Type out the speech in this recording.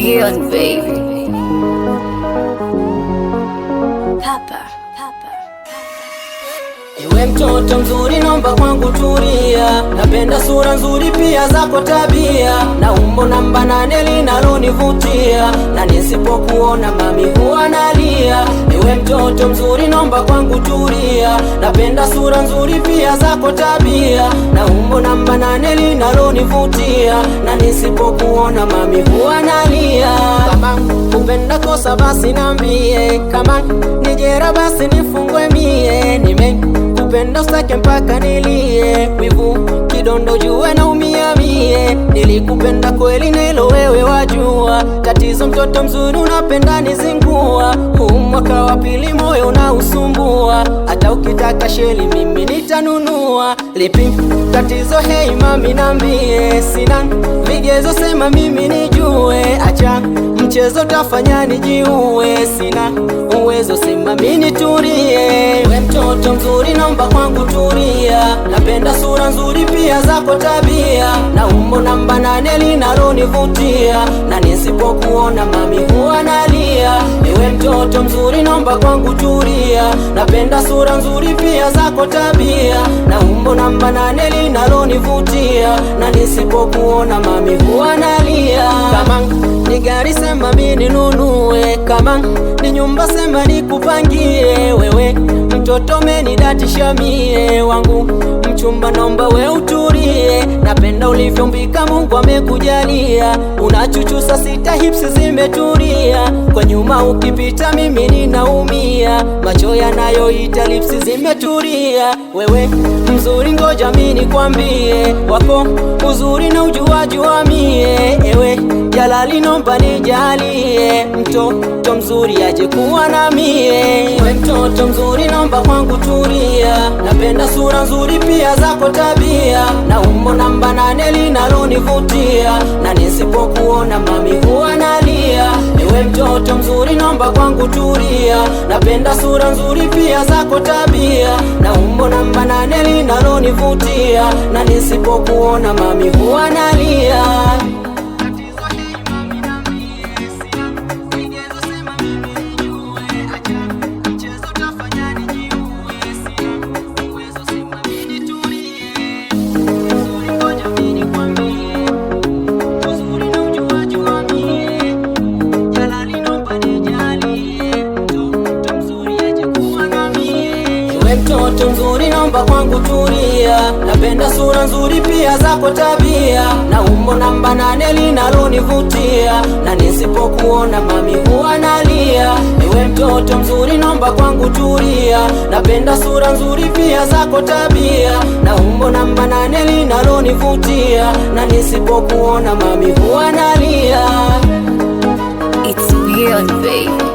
beyond, baby. Papa. Ewe mtoto mzuri nomba kwangu tulia, napenda sura nzuri pia zako tabia, na umbo namba 8 linalonivutia, na nisipokuona mami huwa nalia. Ewe mtoto mzuri nomba kwangu tulia, napenda sura nzuri pia zako tabia, na umbo namba 8 linalonivutia, na nisipokuona mami huwa nalia. Kama upenda kosa basi nambie, kama nijera basi nifungwe mie, kupenda usake mpaka nilie, wivu kidondo jue na umia mie. Nilikupenda kweli na ilo wewe wajua, tatizo mtoto mzuri unapenda nizingua. Mwaka wa pili moyo unausumbua, hata ukitaka sheli mimi nitanunua. Lipi tatizo hey mami nambie, sina vigezo sema mimi nijue, acha mchezo tafanya nijiue, sina uwezo sema mimi nitulie. We mtoto mzuri naomba kwangu tulia, napenda sura nzuri pia zako tabia, na umbo namba 8 linalonivutia, na nisipokuona mami huwa nalia. Ewe mtoto mzuri naomba kwangu tulia, napenda sura nzuri pia zako tabia, na umbo namba 8 linalonivutia, na nisipokuona mami huwa nalia. Kama ni gari sema mimi ninunue, kama ni nyumba sema nikupangie, wewe mtoto umenidatisha mie, wangu mchumba naomba we utulie. Napenda ulivyombika Mungu amekujalia, unachuchusa sita hips zimetulia, kwa nyuma ukipita mimi ninaumia, macho yanayoita lips zimetulia. Wewe mzuri ngoja mimi nikwambie, wako uzuri na ujuajua mie, ewe jalali nomba nijalie, mtoto mzuri aje kuwa na mie. Ewe mtoto mzuri nomba kwangu tulia, napenda sura nzuri pia zako tabia, na umbo namba 8 linalonivutia, na nisipokuona mami huwa nalia. Ewe mtoto mzuri nomba kwangu tulia, napenda sura nzuri pia zako tabia, na umbo namba 8 linalonivutia, na nisipokuona mami huwa nalia. Mtoto mzuri naomba kwangu tulia, napenda sura nzuri pia zako tabia, na umbo namba 8 linalonivutia, na nisipokuona mami huwa nalia. Ewe mtoto mzuri naomba kwangu tulia, napenda sura nzuri pia zako tabia, na umbo namba 8 linalonivutia, na nisipokuona mami huwa nalia. It's beyond, baby.